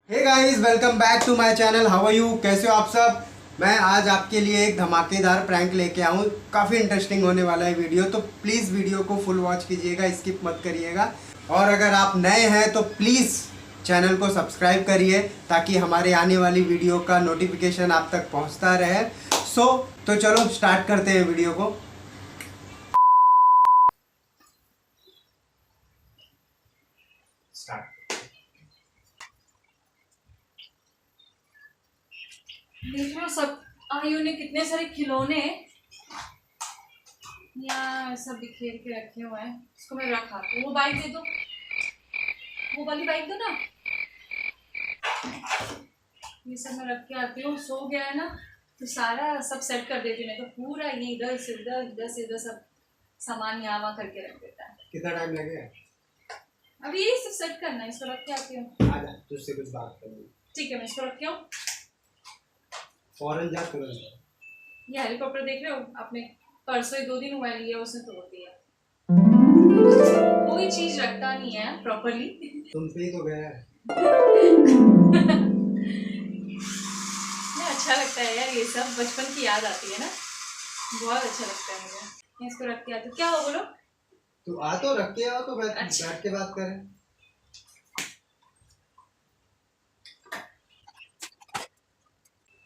Hey guys, welcome back to my channel. How are you? कैसे हो आप सब? मैं आज आपके लिए एक धमाकेदार प्रैंक लेके आऊँ। काफ़ी इंटरेस्टिंग होने वाला है वीडियो, तो प्लीज़ वीडियो को फुल वॉच कीजिएगा, स्किप मत करिएगा। और अगर आप नए हैं तो प्लीज़ चैनल को सब्सक्राइब करिए ताकि हमारे आने वाली वीडियो का नोटिफिकेशन आप तक पहुँचता रहे। तो चलो स्टार्ट करते हैं वीडियो को। स्टार्ट। देख रहे हो सब आयु ने कितने सारे खिलौने यहाँ सब बिखेर के रखे हुए हैं। इसको मैं रखा वो बाइक दे दो, वो वाली बाइक दो ना। ये सब मैं रख के आती हूँ। सो गया है ना तो सारा सब सेट कर देती हूँ, नहीं तो पूरा ये इधर से इधर सब सामान यहाँ वहाँ करके रख देता है। कितना टाइम लगेगा? अभी यही सब सेट करना है। इसको रख के आती हूँ। आजा, तुझसे कुछ बात करनी। ठीक है, मैं इसको रख के आऊँ। फौरन जा, तुरंत जा। ये हेलीकॉप्टर देख रहे हो आपने? परसों ही 2 दिन हुआ लिया, उसने तोड़ दिया। कोई चीज रखता नहीं है प्रॉपर्ली। तुम पे ही तो गया है। ना अच्छा लगता है यार, ये सब बचपन की याद आती है ना, बहुत अच्छा लगता है मुझे। मैं इसको रख के आती हूँ। क्या हो बोलो? तू आ तो रख के आओ तो अच्छा। बैठ के बात करें।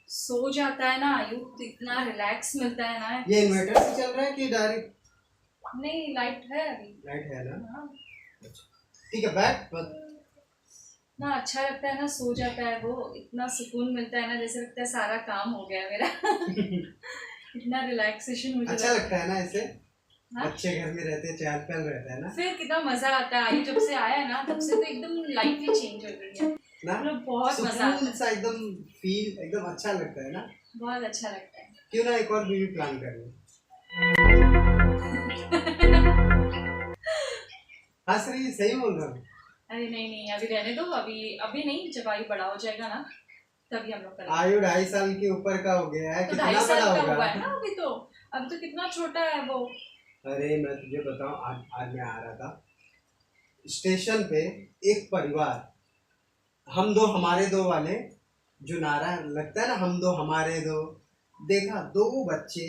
सो जाता है ना आयु तो इतना रिलैक्स मिलता है ना। ये इन्वर्टर से चल रहा है कि डायरेक्ट? नहीं, लाइट है अभी। लाइट है ना? हाँ। ठीक है, बैठ मत। ना अच्छा लगता है ना, सो जाता है वो, इतना सुकून मिलता है ना, जैसे लगता है सारा काम हो गया मेरा। इतना रिलैक्सेशन मुझे अच्छा लगता है ना ऐसे? हाँ? अच्छे घर में रहते, चहल पहल रहता है ना? फिर कितना मजा आता है। आयु जब से आया है ना तब से तो एकदम लाइफ ही चेंज हो गई है ना? मतलब बहुत मजा आता है। सा एकदम फील एकदम अच्छा लगता है ना? बहुत अच्छा लगता है। क्यों ना एक और बीवी प्लान कर ले। हंस रही है, सही बोल रहा हूँ। अरे नहीं नहीं, अभी रहने दो। अभी अभी नहीं, जब आयु बड़ा हो जाएगा ना तभी हम लोग करेंगे। आयु 2.5 साल के ऊपर का हो गया है, तो कितना 2.5 साल बड़ा का होगा? हुआ है ना अभी तो कितना छोटा है वो। अरे मैं तुझे बताऊं, आज मैं आ रहा था स्टेशन पे, एक परिवार, हम दो हमारे दो वाले, जो नारा लगता है ना, हम दो हमारे दो, देखा 2 बच्चे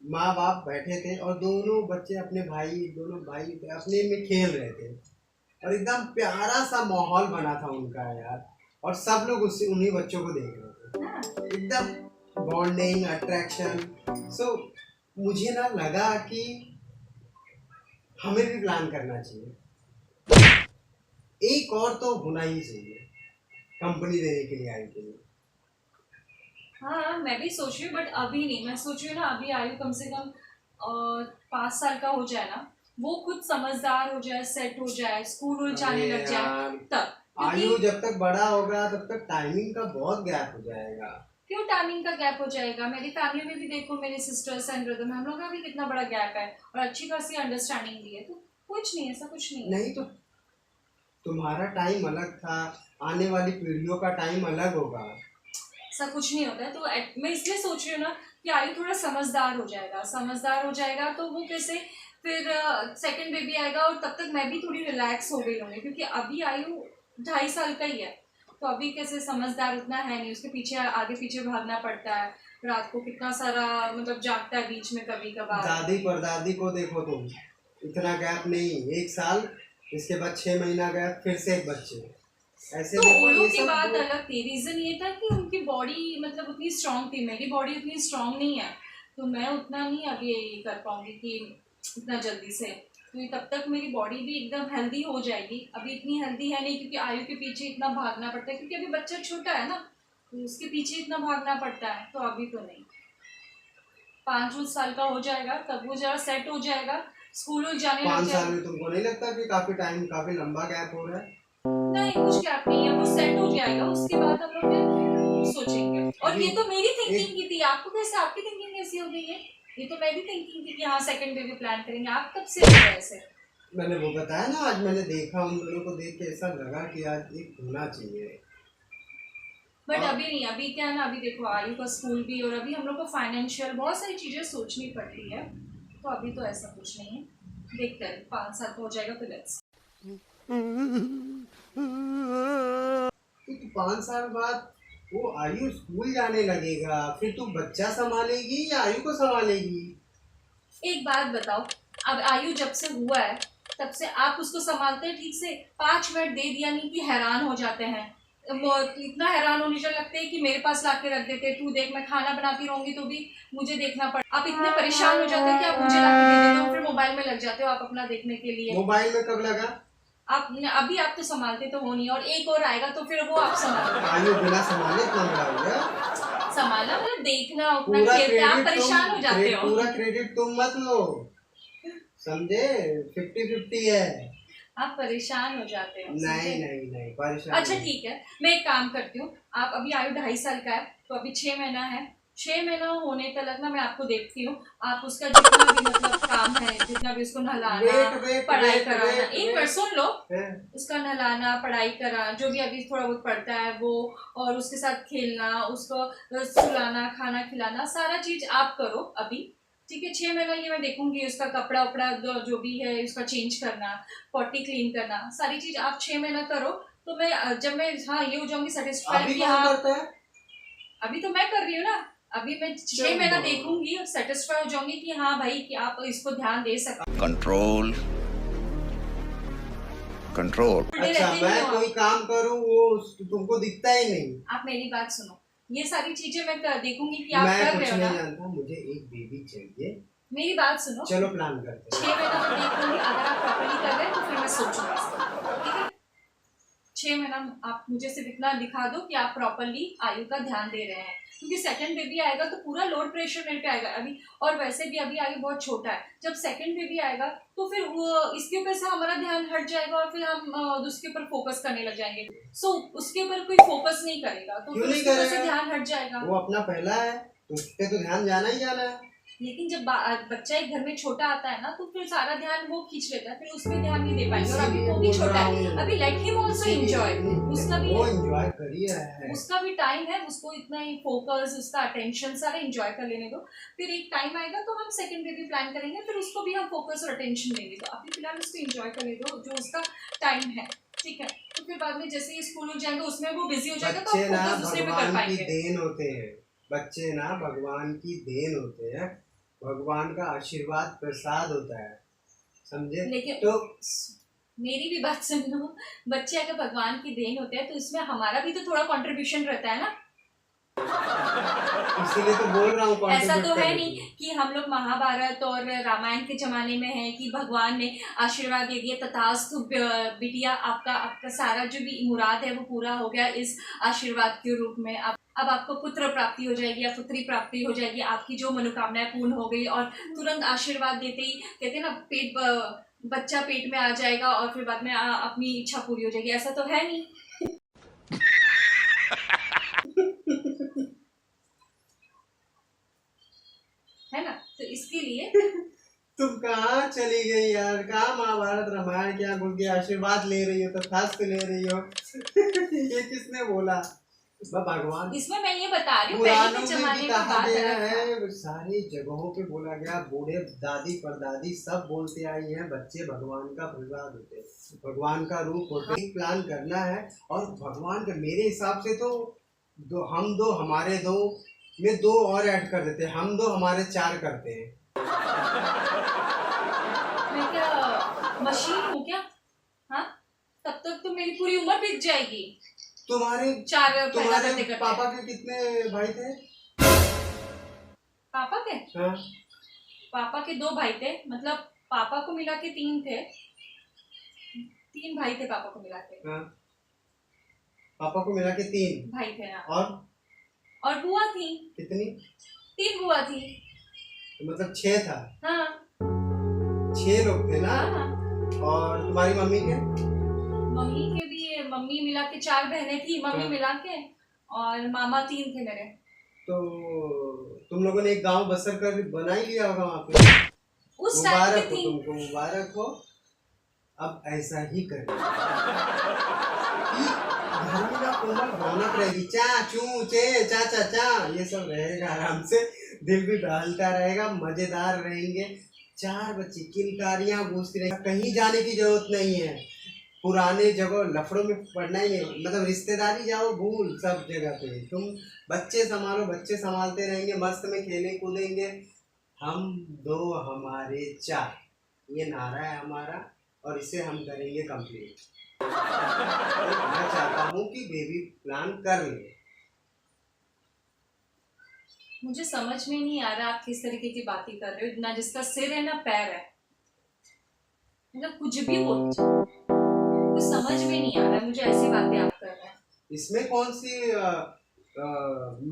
माँ बाप बैठे थे और दोनों बच्चे दोनों भाई अपने में खेल रहे थे और एकदम प्यारा सा माहौल बना था उनका यार। और सब लोग उससे उन्हीं बच्चों को देख रहे थे, एकदम बॉन्डिंग अट्रैक्शन। सो मुझे ना लगा कि हमें भी प्लान करना चाहिए, एक और तो होना ही चाहिए कंपनी देने के लिए आयु के लिए। हाँ मैं भी सोच रही हूँ, बट अभी नहीं। मैं सोच रही हूँ ना अभी आयु कम से कम 5 साल का हो जाए ना, वो खुद समझदार हो जाए, सेट हो जाए, स्कूल जाने लग जाए तब। आयु जब तक बड़ा होगा तब तक टाइमिंग का बहुत गैप हो जाएगा। क्यों टाइमिंग का गैप हो जाएगा? मेरी फैमिली में भी देखो, मेरे सिस्टर्स एंड ब्रदर में हम लोग का भी कितना बड़ा गैप है और अच्छी खासी अंडरस्टैंडिंग भी है। तो कुछ नहीं, ऐसा कुछ नहीं है। नहीं तो तुम्हारा टाइम अलग था, आने वाली पीढ़ियों का टाइम अलग होगा। ऐसा कुछ नहीं होता है। तो मैं इसलिए सोच रही हूँ ना कि आयु थोड़ा समझदार हो जाएगा। समझदार हो जाएगा तो वो कैसे फिर सेकंड बेबी आएगा और तब तक मैं भी थोड़ी रिलैक्स हो गई होंगी, क्योंकि अभी आयु 2.5 साल का ही है। तो अभी कैसे समझदार उतना है नहीं, उसके पीछे आगे पीछे भागना पड़ता है। रात को कितना सारा मतलब जागता है बीच में कभी कभार। दादी परदादी को देखो तुम, इतना गैप नहीं, 1 साल, इसके बाद 6 महीना गैप, फिर से एक बच्चे, ऐसे तो देखो ओलो ये की सब बात अलग थी। रीजन ये था कि उनकी बॉडी मतलब उतनी स्ट्रांग थी, मेरी बॉडी उतनी स्ट्रांग नहीं है, तो मैं उतना नहीं अभी ये कर पाऊंगी कि इतना जल्दी से। तो ये तब तक मेरी बॉडी भी एकदम हेल्दी हो जाएगी। अभी इतनी हेल्दी है नहीं, क्योंकि आयु के पीछे इतना भागना पड़ता है, क्योंकि अभी बच्चा छोटा है ना, तो उसके पीछे इतना भागना पड़ता है। तो अभी तो नहीं, 5 साल का हो जाएगा तब वो जरा सेट हो जाएगा, स्कूल जाने लग 5 साल जाएगा। में तुमको नहीं लगता कि काफी लंबा गैप हो रहा है? नहीं, कुछ गैप नहीं है, वो सेट हो जाएगा, उसके बाद हम लोग फिर सोचेंगे। और ये तो मेरी थिंकिंग की थी। आपको कैसे, आपकी थिंकिंग कैसी हो गई है? ये तो मेरी थिंकिंग थी कि हाँ सेकंड बेबी प्लान करेंगे। आप कब से हो गए ऐसे? मैंने वो बताया ना, आज मैंने देखा, उन दोनों को देख के ऐसा लगा कि आज एक होना चाहिए। बट और अभी नहीं। अभी क्या है ना, अभी देखो आयु का स्कूल भी, और अभी हम लोग को फाइनेंशियल बहुत सारी चीजें सोचनी पड़ती है। तो अभी तो ऐसा कुछ नहीं है, देखते हैं 5 साल का हो जाएगा तो लेट्स। तो 5 साल बाद वो आयु स्कूल जाने लगेगा, फिर तू बच्चा संभालेगी या आयु को संभालेगी? एक बात बताओ, अब आयु जब से हुआ है तब से आप उसको संभालते हैं ठीक से? 5 मिनट दे दिया नहीं कि हैरान हो जाते हैं। इतना हैरान होने लगते हैं कि मेरे पास ला के रख देते, तू देख मैं खाना बनाती रहूंगी तो भी मुझे देखना पड़। आप इतने परेशान हो जाते हो कि आप मुझे ला के दे देते हो, फिर मोबाइल में लग जाते हो आप अपना देखने के लिए। मोबाइल में कब लगा? आप अभी आप तो संभालते तो हो नहीं, और एक और आएगा तो फिर वो आप संभालो। आयु बिना संभाले इतना बड़ा हो गया। संभालना मतलब देखना, उतना खेलते, आप परेशान हो जाते हो। पूरा क्रेडिट तुम मत लो, समझे? 50-50 है। आप परेशान हो जाते हो। नहीं नहीं नहीं परेशान। अच्छा ठीक है, मैं एक काम करती हूँ, आप अभी आयु 2.5 साल का है तो अभी 6 महीना है, 6 महीना होने तक ना मैं आपको देखती हूँ, आप उसका जितना भी मतलब काम है, जितना भी उसको नहलाना, पढ़ाई कराना, एक बार सुन लो, उसका नहलाना, पढ़ाई कराना, जो भी अभी थोड़ा बहुत पढ़ता है वो, और उसके साथ खेलना, उसको सुलाना, खाना खिलाना, सारा चीज आप करो अभी, ठीक है? 6 महीना ये मैं देखूंगी, उसका कपड़ा उपड़ा जो भी है उसका चेंज करना, पॉटी क्लीन करना, सारी चीज आप 6 महीना करो, तो मैं जब मैं हाँ ये हो जाऊंगी सेटिस्फाइड कि हाँ अभी तो मैं कर रही हूँ ना, अभी मैं 6 महीना देखूंगी और सेटिस्फाई हो जाऊंगी कि हाँ भाई कि आप इसको ध्यान दे सकते। Control control. अच्छा मैं कोई काम करूँ वो तुमको दिखता ही नहीं। आप मेरी बात सुनो, ये सारी चीजें मैं देखूंगी कि आप कर रहे हो ना। मैं जानता, मुझे एक बेबी चाहिए। मेरी बात सुनो, चलो प्लान करते हैं। 6 महीना मैं देखूंगी, अगर आप प्रॉपर्ली कर रहे हैं तो फिर मैं सोचूंगी, ठीक है? 6 महीना आप मुझे सिर्फ इतना दिखा दो कि आप प्रॉपर्ली आयु का ध्यान दे रहे हैं, क्योंकि सेकंड बेबी आएगा तो पूरा लोड प्रेशर मेरे पे आएगा अभी, और वैसे भी अभी आयु बहुत छोटा है, जब सेकंड बेबी आएगा तो फिर वो इसके ऊपर से हमारा ध्यान हट जाएगा और फिर हम उसके ऊपर फोकस करने लग जाएंगे। सो उसके ऊपर कोई फोकस नहीं करेगा तो फिर उसके ऊपर से ध्यान हट जाएगा। वो अपना पहला है तो उस पे तो ध्यान जाना ही जाना है। लेकिन जब बच्चा एक घर में छोटा आता है ना तो फिर सारा ध्यान वो खींच लेता है, फिर उस पर ध्यान नहीं दे पाएंगे, और अभी वो भी छोटा है, अभी लेट हिम आल्सो एंजॉय, उसका भी वो एंजॉय कर ही रहा है, उसका भी टाइम है, उसको इतना ही फोकस, उसका अटेंशन सारा एंजॉय कर लेने दो, फिर एक टाइम आएगा तो हम सेकंड बेबी प्लान करेंगे, फिर उसको भी हम फोकस और अटेंशन देंगे, तो अभी फिलहाल उसको एंजॉय करने दो जो उसका टाइम है, ठीक है? तो फिर बाद में जैसे ही स्कूल हो जाएगा उसमें वो बिजी हो जाएगा तो फोकस दूसरे पे कर पाएंगे। देन होते हैं बच्चे ना, भगवान की देन होते हैं, भगवान का आशीर्वाद प्रसाद होता है, समझे? लेकिन तो मेरी भी बात सुन लो, बच्चे अगर भगवान की देन होते हैं तो इसमें हमारा भी तो थोड़ा कंट्रीब्यूशन रहता है ना, इसीलिए तो बोल रहा हूँ। ऐसा तो है नहीं कि हम लोग महाभारत और रामायण के जमाने में हैं कि भगवान ने आशीर्वाद दे दिया, तथास्तु बिटिया आपका सारा जो भी मुराद है वो पूरा हो गया इस आशीर्वाद के रूप में, अब आपको पुत्र प्राप्ति हो जाएगी या पुत्री प्राप्ति हो जाएगी, आपकी जो मनोकामनाएं पूर्ण हो गई, और तुरंत आशीर्वाद देते ही कहते हैं ना बच्चा पेट में आ जाएगा और फिर बाद में अपनी इच्छा पूरी हो जाएगी, ऐसा तो है नहीं। है ना? तो इसके लिए तुम कहाँ चली गई यार? कहाँ महाभारत रामायण क्या गुण के आशीर्वाद ले रही हो, तथास्तु ले रही हो? ये किसने बोला? भगवान, इसमें मैं ये बता रही हूँ पहले के जमाने में बात है, सारी जगहों पे बोला गया, बूढ़े दादी परदादी सब बोलते आई हैं, बच्चे भगवान का प्रसाद होते हैं, भगवान का रूप होते हैं। प्लान करना है और भगवान का मेरे हिसाब से तो हम दो हमारे दो में 2 और ऐड कर देते हैं, हम 2 हमारे 4 करते हैं। मैं क्या मशीन हूँ क्या? हाँ, तब तक तो मेरी पूरी उम्र बीत जाएगी। तुम्हारे पापा के कितने भाई थे? पापा के? हाँ? पापा के 2 भाई थे, मतलब पापा को मिला के 3 थे, 3 भाई थे पापा को मिला के। हाँ? पापा को मिला के 3 भाई थे। हाँ। और बुआ थी। कितनी? 3 बुआ थी, तो मतलब 6 था। हाँ 6 लोग थे ना। हाँ। और तुम्हारी मम्मी के? मम्मी मिला के 4 बहनें थी, मम्मी मिला के, और मामा 3 थे मेरे। तो तुम लोगों ने एक गांव बसर कर बना ही लिया होगा वहाँ पे। उस टाइम पे थी। तुमको मुबारक हो। अब ऐसा ही कर घर में ना कोमल रौनक रहेगी, चा चू चे चा चा चा ये सब रहेगा, आराम से दिल भी बहलता रहेगा, मजेदार रहेंगे। 4 बच्चे, किलकारियां गूंजती रहेंगी, कहीं जाने की जरूरत नहीं है, पुराने जगह लफड़ों में पड़ना ही नहीं, मतलब रिश्तेदारी जाओ भूल सब जगह पे। तुम बच्चे संभालो, बच्चे संभालते रहेंगे, मस्त में खेलें कूदेंगे। हम दो हमारे चार, ये नारा है हमारा, और इसे हम करेंगे कंप्लीट। मैं चाहता हूँ कि बेबी प्लान कर ले। मुझे समझ में नहीं आ रहा आप किस तरीके की बातें कर रहे हो। ना जिसका सिर है ना पैर है, मतलब कुछ भी बोलते हो। कुछ समझ में नहीं आ रहा है मुझे, ऐसी बातें आप कर रहे हैं। इसमें कौन सी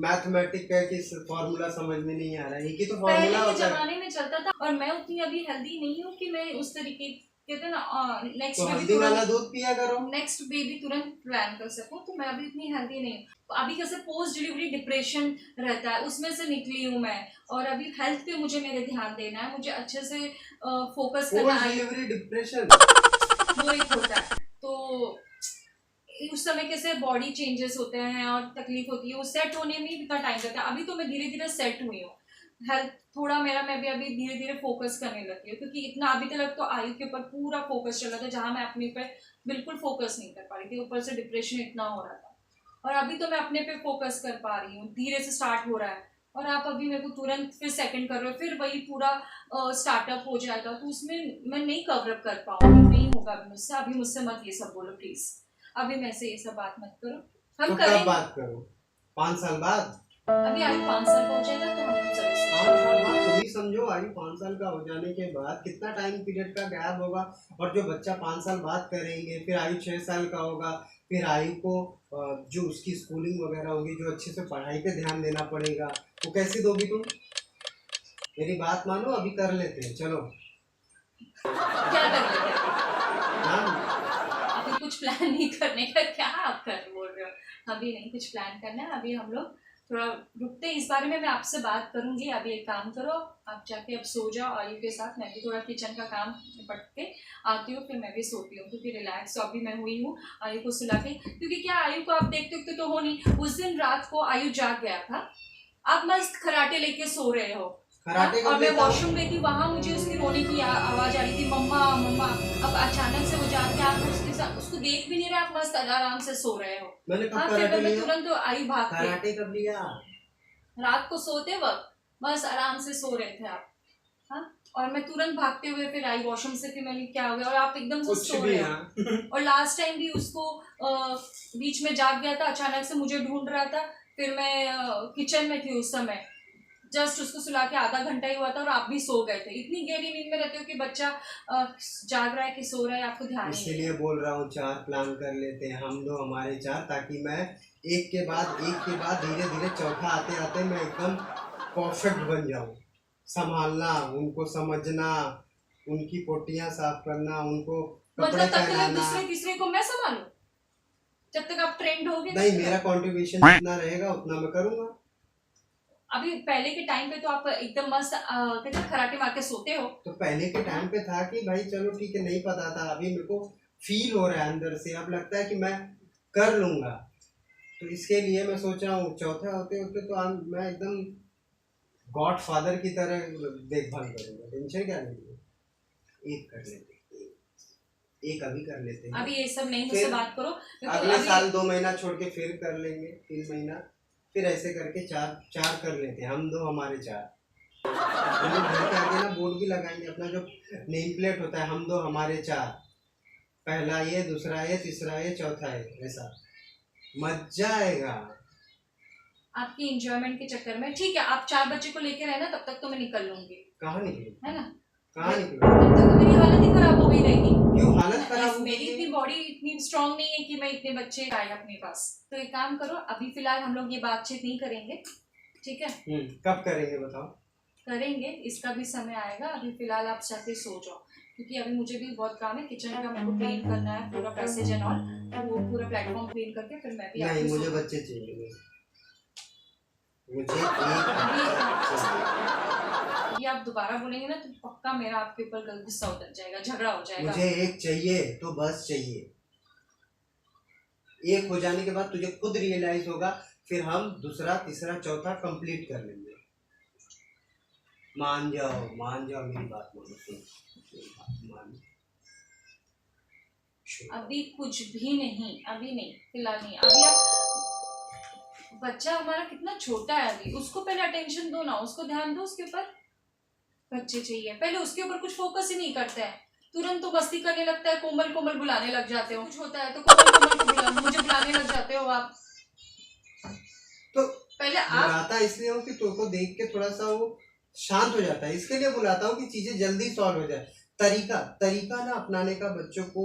मैथमेटिक है कि फॉर्मूला समझ में नहीं आ रहा है? ये की तो पहले फॉर्मूला के होता है। जमाने में चलता था, और मैं उतनी अभी हेल्दी नहीं हूँ कि मैं उस तरीके, कहते हैं ना नेक्स्ट तो बेबी हल्दी वाला तुरंत, दूध पिया करो। नेक्स्ट बेबी तुरंत प्लान कर सकूं, तो मैं अभी इतनी हेल्दी नहीं हूँ। तो अभी कैसे पोस्ट डिलीवरी डिप्रेशन रहता है, उसमें से निकली हूँ मैं। और अभी हेल्थ पे मुझे मेरे ध्यान देना है, मुझे अच्छे से फोकस करना पोस्ट है। डिलीवरी डिप्रेशन वो एक होता है, तो उस समय कैसे बॉडी चेंजेस होते हैं और तकलीफ होती है, वो सेट होने में भी इतना टाइम लगता है। अभी तो मैं धीरे धीरे सेट हुई हूँ, हेल्थ थोड़ा मेरा, मैं भी अभी धीरे धीरे फोकस करने लगी हूँ, क्योंकि इतना अभी तक तो आयु के ऊपर पूरा फोकस चल रहा था, जहाँ मैं अपने पे बिल्कुल फोकस नहीं कर पा रही थी, ऊपर से डिप्रेशन इतना हो रहा था। और अभी तो मैं अपने पे फोकस कर पा रही हूँ, धीरे से स्टार्ट हो रहा है। और आप अभी मेरे को तुरंत फिर सेकंड कर रहे हो, फिर वही पूरा स्टार्टअप हो जाएगा, तो उसमें मैं नहीं कवरअप कर पाऊंगी, नहीं होगा अभी मुझसे। अभी मुझसे मत ये सब बोलो प्लीज, अभी मैं से ये सब बात मत करो। हम तो करेंगे। कब बात करो? 5 साल बाद? अभी आयु 5 साल का हो जाएगा तो हम जरूर 5 साल सोचेंगे। बाद तुम ही समझो, आयु 5 साल का हो जाने के बाद कितना टाइम पीरियड का गैप होगा। और जो बच्चा 5 साल बाद करेंगे, फिर आयु 6 साल का होगा, फिर आयु को जो उसकी स्कूलिंग वगैरह होगी, जो अच्छे से पढ़ाई पे ध्यान देना पड़ेगा, वो कैसे दोगी तुम? मेरी बात मानो, अभी कर लेते हैं, चलो। क्या कर लेते हैं? हाँ, अभी कुछ प्लान नहीं करने का, क्या आप कर बोल रहे हो? अभी नहीं कुछ प्लान करना है, अभी हम लोग थोड़ा रुकते हैं, इस बारे में मैं आपसे बात करूंगी। अभी एक काम करो, आप जाके अब सो जाओ आयु के साथ, मैं भी थोड़ा किचन का काम निपट के आती हूँ, फिर मैं भी सोती हूँ, क्योंकि रिलैक्स अभी मैं हुई हूँ आयु को सुला के। क्योंकि क्या आयु को आप देखते उखते तो हो नहीं, उस दिन रात को आयु जाग गया था, आप मस्त खराटे लेके सो रहे हो। खराटे और कर मैं लेता हूँ। वॉशरूम गई थी, वहां मुझे उसकी रोने की आवाज आ रही थी, मम्मा मम्मा। अब अचानक से वो जाग के, आप उसके साथ उसको देख भी नहीं रहे, आप मस्त आराम से सो रहे हो। मैंने कब हाँ, फिर कराटे मैं लिया? तुरंत आई भाग के, कराटे कब लिया? रात को सोते वक्त बस आराम से सो रहे थे आप। हाँ, और मैं तुरंत भागते हुए फिर आई वॉशरूम से, फिर मैंने क्या हो गया, और आप एकदम से कुछ सो भी रहे हो। हाँ। और लास्ट टाइम भी उसको बीच में जाग गया था, अचानक से मुझे ढूंढ रहा था, फिर मैं किचन में थी उस समय, जस्ट उसको सुला के आधा घंटा ही हुआ था और आप भी सो गए थे। इतनी गहरी नींद में रहते हो कि बच्चा जाग रहा है कि सो रहा है, आपको ध्यान ही नहीं है। इसीलिए बोल रहा हूँ 4 प्लान कर लेते हैं, हम दो हमारे 4, ताकि मैं एक के बाद धीरे धीरे चौथा आते आते मैं एकदम परफेक्ट बन जाऊँ। संभालना, उनको समझना, उनकी पोटियां साफ करना, उनको कपड़े मतलब तब तक पहनाना। दूसरे तीसरे को मैं संभालू, जब तक आप ट्रेंड होगे नहीं, तब मेरा तक। कंट्रीब्यूशन जितना रहेगा उतना मैं करूँगा। अभी पहले के टाइम पे तो आप एकदम मस्त कहते हैं खराटे मार के सोते हो। तो पहले के टाइम पे था कि भाई चलो ठीक है, नहीं पता था, अभी मेरे को फील हो रहा है अंदर से, अब लगता है कि मैं कर लूँगा। तो इसके लिए मैं सोच रहा हूँ चौथा होते होते तो मैं एकदम गॉड फादर की तरह देखभाल करूँगा। टेंशन क्या नहीं है, एक कर लेते हैं, एक अभी कर लेते हैं। अभी ये सब नहीं, मुझसे फिर बात करो। अगले अभी साल 2 महीना छोड़ के फिर कर लेंगे, 3 महीना, फिर ऐसे करके 4 कर लेते हैं, हम दो हमारे 4। हम लोग घर के आगे ना बोर्ड भी लगाएंगे, अपना जो नेम प्लेट होता है, हम दो हमारे 4, पहला ये, दूसरा ये, तीसरा ये, चौथा ये, ऐसा मजा आएगा। आपकी इंजॉयमेंट के चक्कर में ठीक है, आप 4 बच्चे को लेके रहना, तब तक तो मैं निकल लूंगी, कहाँ निकलो? है ना? कहाँ निकलो? तब तक तो मेरी हालत ही खराब हो गई रहेगी। क्यों हालत खराब हो मेरी गई? इतनी बॉडी इतनी स्ट्रांग नहीं है कि मैं इतने बच्चे आए अपने पास। तो एक काम करो, अभी फिलहाल हम लोग ये बातचीत नहीं करेंगे, ठीक है? कब करेंगे बताओ? करेंगे, इसका भी समय आएगा। अभी फिलहाल आप जाके सो जाओ, क्योंकि अभी मुझे भी बहुत काम है, किचन का मेरे को क्लीन करना है, पूरा पैसेज एंड ऑल, तो वो पूरा प्लेटफॉर्म क्लीन करके फिर मैं भी नहीं, आपको मुझे बच्चे चाहिए, मुझे एक चाहिए। ये आप दोबारा बोलेंगे ना तो पक्का मेरा आपके ऊपर गुस्सा उतर जाएगा, झगड़ा हो जाएगा। मुझे एक चाहिए तो बस चाहिए। एक हो जाने के बाद तुझे खुद रियलाइज होगा, फिर हम दूसरा तीसरा चौथा कंप्लीट कर लेंगे। मान जाओ मेरी बात मानो, मान। अभी कुछ भी नहीं, अभी नहीं, फिलहाल नहीं। अभी आप, बच्चा हमारा कितना छोटा है अभी, उसको पहले अटेंशन दो ना, उसको ध्यान दो उसके ऊपर। बच्चे चाहिए पहले, उसके ऊपर कुछ फोकस ही नहीं करते हैं, तुरंत तो मस्ती करने लगता है, कोमल कोमल बुलाने लग जाते हो, कुछ होता है तो कोमल कोमल को मुझे बुलाने लग जाते हो आप। तो पहले आप, बुलाता इसलिए हूँ कि तुमको देख के थोड़ा सा वो शांत हो जाता है, इसके लिए बुलाता हूँ कि चीजें जल्दी सॉल्व हो जाए। तरीका तरीका ना अपनाने का बच्चों को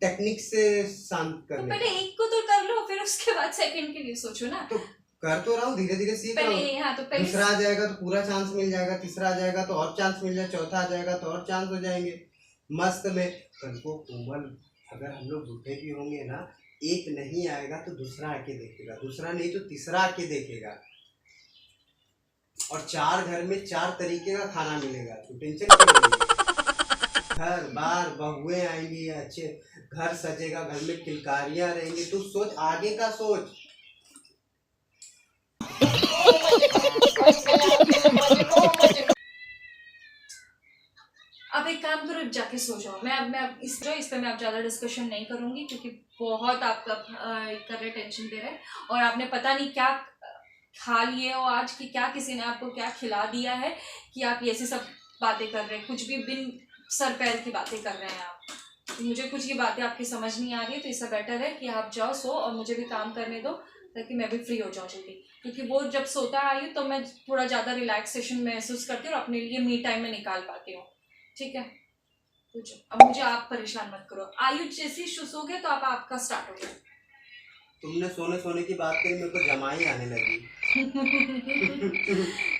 टेक्निक से शांत तो करने पहले का। एक को तो कर लो, फिर उसके बाद सेकंड के लिए सोचो ना। तो कर तो रहा हूँ, धीरे धीरे सीख रहा हूँ। पहले हाँ, तो पहले दूसरा आ जाएगा तो पूरा चांस मिल जाएगा, तीसरा आ जाएगा तो और चांस मिल जाए, चौथा आ जाएगा तो और चांस हो जाएंगे। मस्त में कल को कोमल, अगर हम लोग बूढ़े भी होंगे ना, एक नहीं आएगा तो दूसरा आके देखेगा, दूसरा नहीं तो तीसरा आके देखेगा, और 4 घर में 4 तरीके का खाना मिलेगा, तो टेंशन क्यों लेंगे? घर बार बहुएं आएंगी, अच्छे घर सजेगा, घर में किलकारियां रहेंगी, तू सोच, आगे का सोच। अब एक काम करो, जाके सो जाओ। मैं अब इस पे मैं अब ज्यादा डिस्कशन नहीं करूंगी, क्योंकि बहुत आप कर रहे, टेंशन दे रहे, और आपने पता नहीं क्या खा लिए हो आज, कि क्या किसी ने आपको क्या खिला दिया है कि आप ये सब बातें कर रहे हैं, कुछ भी बिन सर पैर की बातें कर रहे हैं आप। तो मुझे कुछ ये बातें आपकी समझ नहीं आ रही, तो इससे बेटर है कि आप जाओ सो, और मुझे भी काम करने दो, ताकि मैं भी फ्री हो जाऊँ जल्दी। क्योंकि वो जब सोता है आयु, तो मैं थोड़ा ज़्यादा रिलैक्सेशन महसूस करती हूँ और अपने लिए मी टाइम में निकाल पाती हूँ। ठीक है, तो अब मुझे आप परेशान मत करो। आयु जैसे ही सो गए तो आप आपका स्टार्ट हो गया। तुमने सोने की बात करी, मेरे को जमाई आने लगी।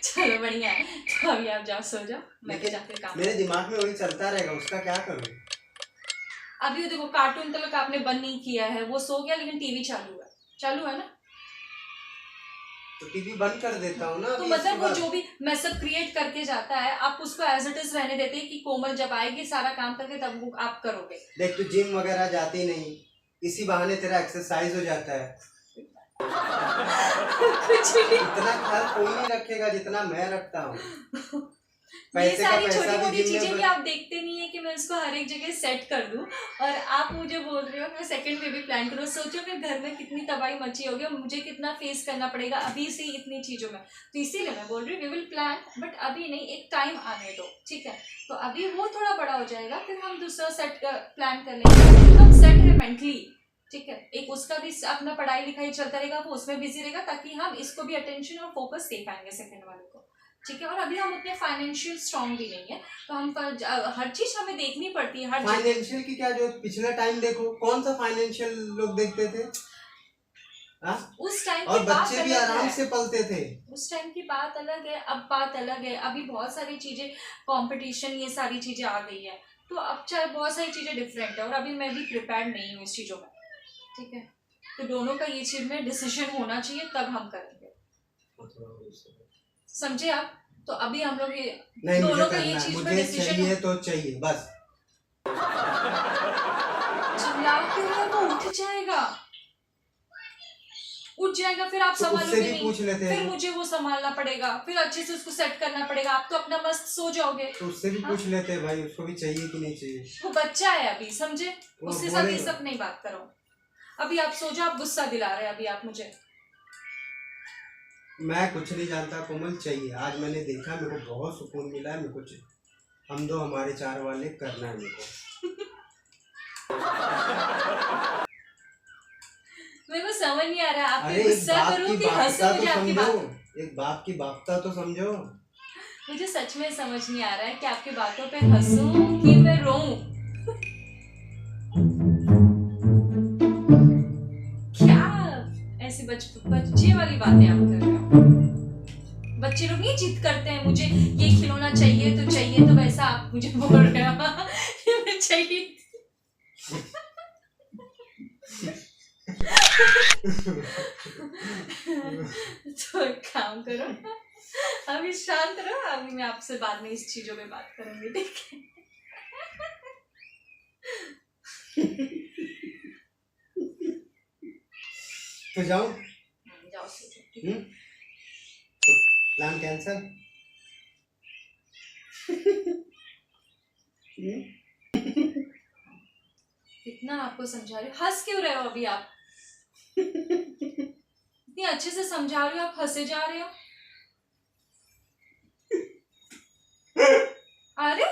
चलो बढ़िया है, तो अभी आप जाओ सो जाओ, मैं भी जाकर काम। मेरे दिमाग में वही चलता रहेगा, उसका क्या करूं? अभी देखो, कार्टून तक आपने बंद नहीं किया है, वो सो गया, लेकिन टीवी चालू है ना, तो टीवी बंद कर देता हूँ ना। तो मतलब वो जो भी मैसअप क्रिएट करके जाता है, आप उसको एज इट इज रहने देते हैं कि कोमल जब आएगी सारा काम करके तब वो आप करोगे। देख, तू जिम वगैरह जाती नहीं, इसी बहाने तेरा एक्सरसाइज हो जाता है। कुछ भी इतना ख्याल कोई नहीं रखेगा जितना मैं रखता हूँ। ये सारी छोटी मोटी जिम चीजें में भी आप देखते नहीं है कि मैं उसको हर एक जगह सेट कर दूं, और आप मुझे बोल रहे हो मैं सेकंड बेबी प्लान करूँ। सोचो फिर घर में कितनी तबाही मची होगी और मुझे कितना फेस करना पड़ेगा अभी से इतनी चीजों में। तो इसीलिए मैं बोल रही हूँ वी विल प्लान, बट अभी नहीं, एक टाइम आने दो, ठीक है? तो अभी वो थोड़ा बड़ा हो जाएगा, फिर हम दूसरा सेट प्लान कर लेंगे, एकदम सेट है मेंटली, ठीक है? एक उसका भी अपना पढ़ाई लिखाई चलता रहेगा, वो उसमें बिजी रहेगा, ताकि हम इसको भी अटेंशन और फोकस दे पाएंगे सेकंड वाले को, ठीक है? और अभी हम उतने फाइनेंशियल स्ट्रॉन्ग भी नहीं है, तो हम हर चीज हमें देखनी पड़ती है। हर फाइनेंशियल की क्या जो पिछला टाइम देखो, कौन सा फाइनेंशियल लोग देखते थे? उस टाइम और की बात बच्चे भी आराम से पलते थे। उस टाइम की बात अलग है, अब बात अलग है। अभी बहुत सारी चीजें, कंपटीशन, ये सारी चीजें आ गई है, तो अब चाहे बहुत सारी चीजें डिफरेंट है, और अभी मैं भी प्रिपेयर्ड नहीं हूँ इस चीजों में, ठीक है? तो दोनों का ये चीज में डिसीजन होना चाहिए, तब हम करेंगे, समझे आप? तो अभी हम लोग ये नहीं, दोनों मुझे का ये करना है, चीज में मुझे डिसीजन चाहिए तो चाहिए बस। चिल्ला के वो उठ जाएगा, फिर आप तो उससे संभालोगे भी नहीं, पूछ लेते फिर हैं। मुझे वो संभालना पड़ेगा, फिर अच्छे से उसको सेट करना पड़ेगा। आप तो अपना मस्त सो जाओगे। तो उससे भी हाँ? पूछ लेते हैं भाई, उसको भी चाहिए कि नहीं चाहिए। वो बच्चा है अभी, समझे? वो उसके साथ ये बोलेगा। सब नहीं बात करो। अभी आप सो जाओ, आप गुस्सा दिला रहे हैं अभी आप मुझे। मैं कुछ नहीं जानता कोमल, चाहिए। आज मैंने देखा, मेरे को बहुत सुकून मिला है। मेरे को हम दो हमारे 4 वाले करना है मेरे को। मेरे को समझ नहीं आ रहा है, आप अरे गुस्सा करूं कि हंसूं? मुझे आपकी बात, एक बाप की बापता तो समझो। मुझे सच में समझ नहीं आ रहा है कि आपकी बातों पे हंसूं कि मैं रोऊं। क्या ऐसी बच्चे वाली बातें आप कर रहे हो? बच्चे लोग नहीं जिद करते हैं, मुझे ये खिलौना चाहिए, तो वैसा आप मुझे बोल रहे हो कि चाहिए। तो एक काम करो, अभी शांत रहो, अभी मैं आपसे बाद में इस चीजों में बात करूंगी, ठीक है? तो जाओ ठीक है? तो प्लान कैंसल। कितना आपको समझा रही हूँ, हंस क्यों रहे हो अभी आप? इतनी अच्छे से समझा रही हो, आप हंसे जा रहे हो। अरे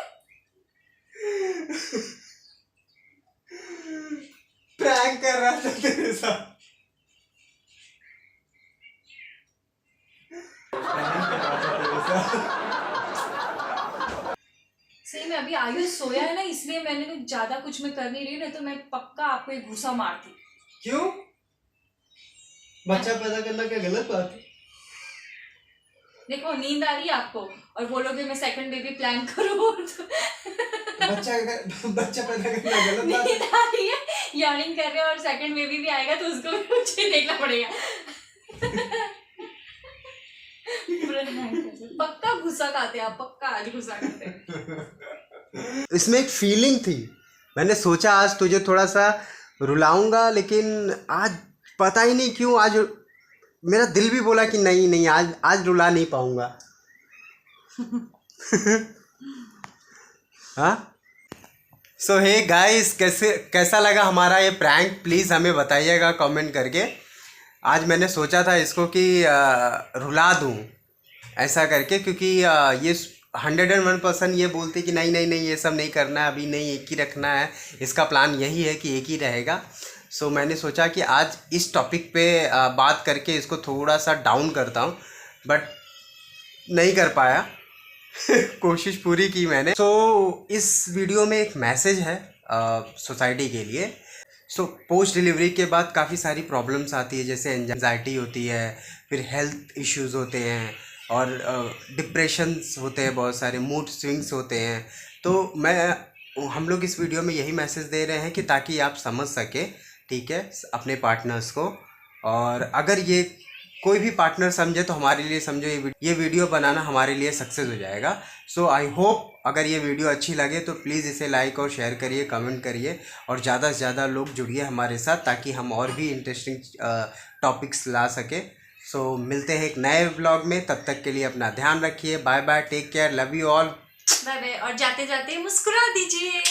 प्रैंक कर रहा था तेरे साथ, प्रैंक कर रहा था तेरे साथ। सही में अभी आयुष सोया है ना, इसलिए मैंने ज्यादा कुछ मैं कर नहीं रही हूँ, नहीं तो मैं पक्का आपको एक घूसा मारती। क्यों? बच्चा पैदा करना क्या गलत बात है? देखो नींद आ रही है आपको और बोलोगे मैं सेकंड बेबी प्लान करूँ तो बच्चा पैदा करना गलत बात नींद है? आ रही है, यर्निंग कर रहे हो और सेकंड बेबी भी आएगा तो उसको भी मुझे देखना पड़ेगा। पक्का गुस्सा खाते हैं आप, पक्का आज गुस्सा खाते हैं। इसमें एक फीलिंग थी, मैंने सोचा आज तुझे थोड़ा सा रुलाऊंगा, लेकिन आज पता ही नहीं क्यों आज मेरा दिल भी बोला कि नहीं नहीं, आज रुला नहीं पाऊंगा। हाँ, सो हे गाइस, कैसा लगा हमारा ये प्रैंक, प्लीज़ हमें बताइएगा कमेंट करके। आज मैंने सोचा था इसको कि रुला दूं ऐसा करके, क्योंकि ये 101% ये बोलते कि नहीं नहीं नहीं ये सब नहीं करना है, अभी नहीं, एक ही रखना है, इसका प्लान यही है कि एक ही रहेगा। सो मैंने सोचा कि आज इस टॉपिक पे बात करके इसको थोड़ा सा डाउन करता हूँ, बट नहीं कर पाया। कोशिश पूरी की मैंने। सो इस वीडियो में एक मैसेज है सोसाइटी के लिए। सो पोस्ट डिलीवरी के बाद काफ़ी सारी प्रॉब्लम्स आती है, जैसे एंजाइटी होती है, फिर हेल्थ इश्यूज़ होते हैं और डिप्रेशंस होते हैं, बहुत सारे मूड स्विंग्स होते हैं। तो हम लोग इस वीडियो में यही मैसेज दे रहे हैं कि ताकि आप समझ सके, ठीक है, अपने पार्टनर्स को। और अगर ये कोई भी पार्टनर समझे तो हमारे लिए समझो, ये वीडियो बनाना हमारे लिए सक्सेस हो जाएगा। सो आई होप अगर ये वीडियो अच्छी लगे तो प्लीज़ इसे लाइक और शेयर करिए, कमेंट करिए और ज़्यादा से ज़्यादा लोग जुड़िए हमारे साथ, ताकि हम और भी इंटरेस्टिंग टॉपिक्स ला सके। सो मिलते हैं एक नए व्लॉग में, तब तक के लिए अपना ध्यान रखिए। Bye bye, take care, love you all, bye bye. और जाते जाते मुस्कुरा दीजिए।